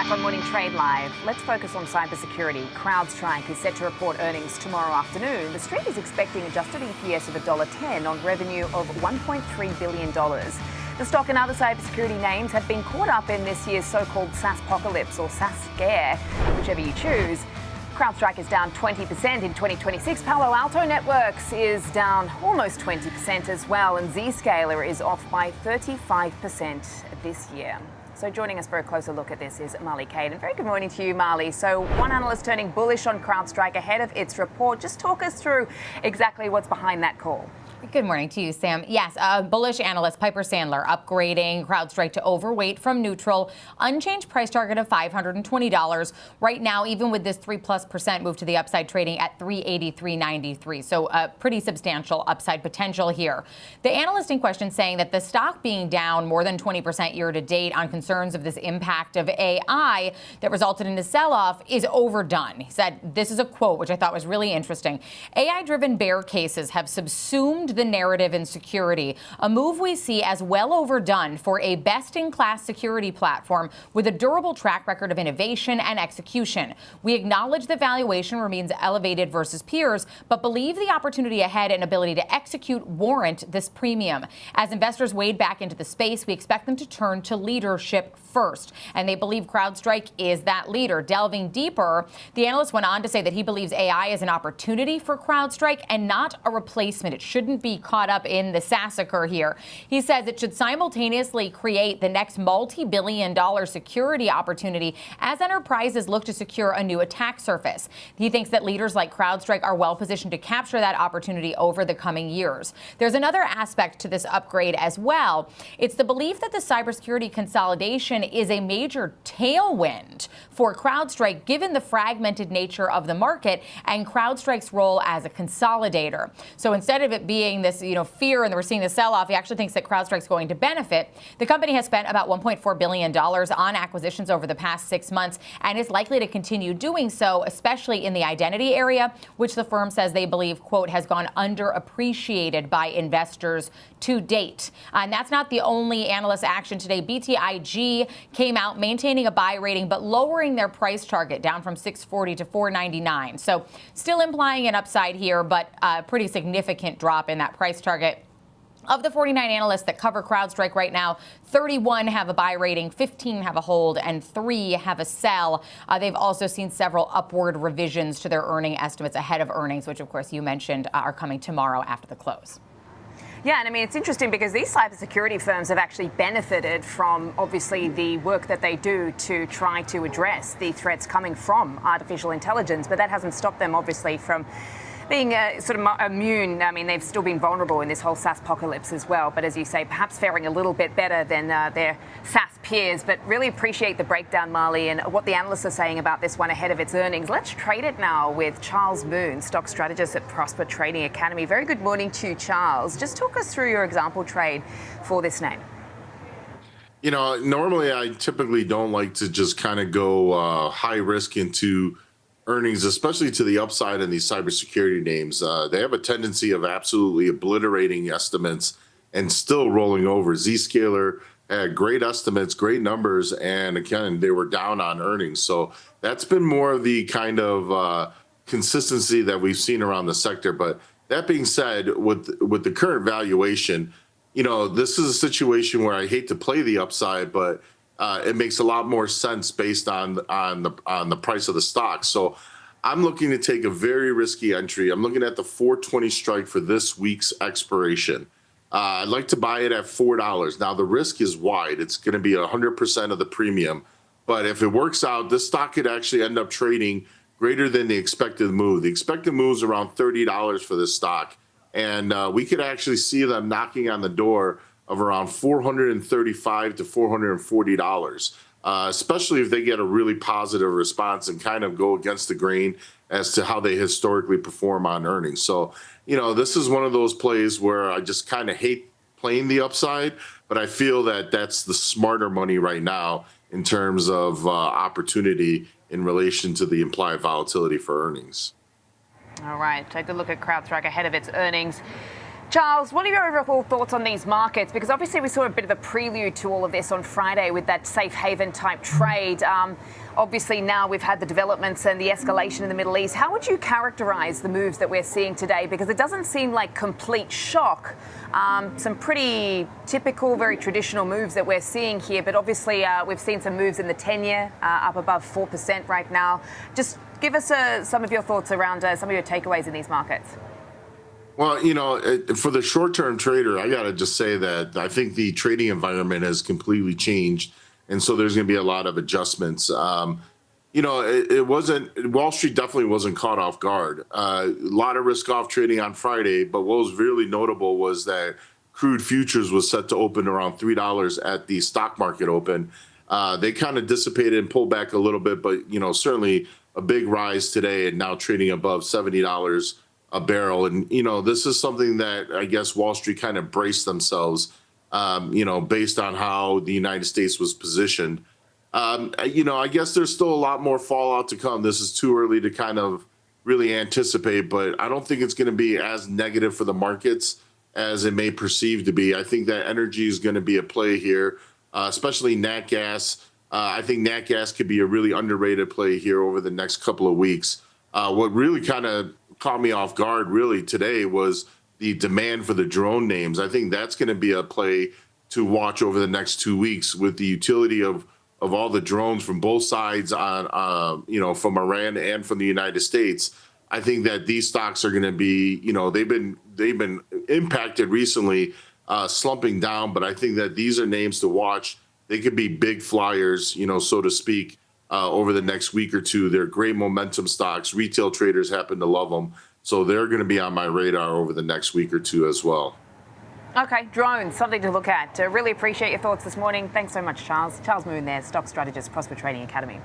back on Morning Trade Live. Let's focus on cybersecurity. CrowdStrike is set to report earnings tomorrow afternoon. The street is expecting adjusted EPS of $1.10 on revenue of $1.3 billion. The stock and other cybersecurity names have been caught up in this year's so-called SaaSpocalypse or SaaS scare, whichever you choose. CrowdStrike is down 20% in 2026. Palo Alto Networks is down almost 20% as well. And Zscaler is off by 35% this year. So joining us for a closer look at this is Marley Kayden. Very good morning to you, Marley. So one analyst turning bullish on CrowdStrike ahead of its report. Just talk us through exactly what's behind that call. Good morning to you, Sam. Yes, bullish analyst Piper Sandler upgrading CrowdStrike to overweight from neutral. Unchanged price target of $520. Right now, even with this 3+% move to the upside, trading at $383.93. So a pretty substantial upside potential here. The analyst in question saying that the stock being down more than 20% year to date on concerns of this impact of AI that resulted in a sell-off is overdone. He said, this is a quote, which I thought was really interesting. AI-driven bear cases have subsumed the narrative in security, a move we see as well overdone for a best-in-class security platform with a durable track record of innovation and execution. We acknowledge the valuation remains elevated versus peers, but believe the opportunity ahead and ability to execute warrant this premium. As investors wade back into the space, we expect them to turn to leadership first, and they believe CrowdStrike is that leader. Delving deeper, the analyst went on to say that he believes AI is an opportunity for CrowdStrike and not a replacement. It shouldn't be caught up in the massacre here. He says it should simultaneously create the next multi-billion-dollar security opportunity as enterprises look to secure a new attack surface. He thinks that leaders like CrowdStrike are well positioned to capture that opportunity over the coming years. There's another aspect to this upgrade as well. It's the belief that the cybersecurity consolidation is a major tailwind for CrowdStrike, given the fragmented nature of the market and CrowdStrike's role as a consolidator. So instead of it being this, fear and we're seeing the sell-off, he actually thinks that CrowdStrike's going to benefit. The company has spent about $1.4 billion on acquisitions over the past 6 months and is likely to continue doing so, especially in the identity area, which the firm says they believe, quote, has gone underappreciated by investors to date. And that's not the only analyst action today. BTIG came out maintaining a buy rating, but lowering their price target down from $640 to $499. So still implying an upside here, but a pretty significant drop in that price target. Of the 49 analysts that cover CrowdStrike right now, 31 have a buy rating, 15 have a hold, and 3 have a sell. They've also seen several upward revisions to their earning estimates ahead of earnings, which, of course, you mentioned are coming tomorrow after the close. Yeah, and I mean, it's interesting because these cybersecurity firms have actually benefited from, obviously, the work that they do to try to address the threats coming from artificial intelligence. But that hasn't stopped them, obviously, from being sort of immune. I mean, they've still been vulnerable in this whole SaaSpocalypse as well. But as you say, perhaps faring a little bit better than their SaaS peers. But really appreciate the breakdown, Marley, and what the analysts are saying about this one ahead of its earnings. Let's trade it now with Charles Moon, stock strategist at Prosper Trading Academy. Very good morning to you, Charles. Just talk us through your example trade for this name. Normally I typically don't like to just kind of go high risk into earnings, especially to the upside in these cybersecurity names. They have a tendency of absolutely obliterating estimates and still rolling over. Zscaler had great estimates, great numbers, and again, they were down on earnings. So that's been more of the kind of consistency that we've seen around the sector. But that being said, with the current valuation, this is a situation where I hate to play the upside, but it makes a lot more sense based on the price of the stock. So I'm looking to take a very risky entry. I'm looking at the 420 strike for this week's expiration. I'd like to buy it at $4. Now the risk is wide. It's going to be 100% of the premium. But if it works out, this stock could actually end up trading greater than the expected move. The expected move is around $30 for this stock. And we could actually see them knocking on the door of around $435 to $440, especially if they get a really positive response and kind of go against the grain as to how they historically perform on earnings. So, this is one of those plays where I just kind of hate playing the upside, but I feel that that's the smarter money right now in terms of opportunity in relation to the implied volatility for earnings. All right, take a look at CrowdStrike ahead of its earnings. Charles, what are your overall thoughts on these markets? Because obviously we saw a bit of a prelude to all of this on Friday with that safe haven type trade. Obviously now we've had the developments and the escalation in the Middle East. How would you characterize the moves that we're seeing today? Because it doesn't seem like complete shock. Some pretty typical, very traditional moves that we're seeing here. But obviously we've seen some moves in the 10-year up above 4% right now. Just give us some of your thoughts around some of your takeaways in these markets. Well, for the short-term trader, I got to just say that I think the trading environment has completely changed. And so there's going to be a lot of adjustments. It wasn't, Wall Street definitely wasn't caught off guard. A lot of risk-off trading on Friday, but what was really notable was that crude futures was set to open around $3 at the stock market open. They kind of dissipated and pulled back a little bit, but, certainly a big rise today and now trading above $70 a barrel. And, this is something that I guess Wall Street kind of braced themselves, based on how the United States was positioned. I guess there's still a lot more fallout to come. This is too early to kind of really anticipate, but I don't think it's going to be as negative for the markets as it may perceive to be. I think that energy is going to be a play here, especially nat gas. I think nat gas could be a really underrated play here over the next couple of weeks. What really kind of caught me off guard really today was the demand for the drone names. I think that's going to be a play to watch over the next 2 weeks with the utility of all the drones from both sides on, from Iran and from the United States. I think that these stocks are going to be, they've been impacted recently, slumping down, but I think that these are names to watch. They could be big flyers, so to speak, over the next week or two. They're great momentum stocks. Retail traders happen to love them. So they're going to be on my radar over the next week or two as well. Okay, drones, something to look at. Really appreciate your thoughts this morning. Thanks so much, Charles. Charles Moon there, stock strategist, Prosper Trading Academy.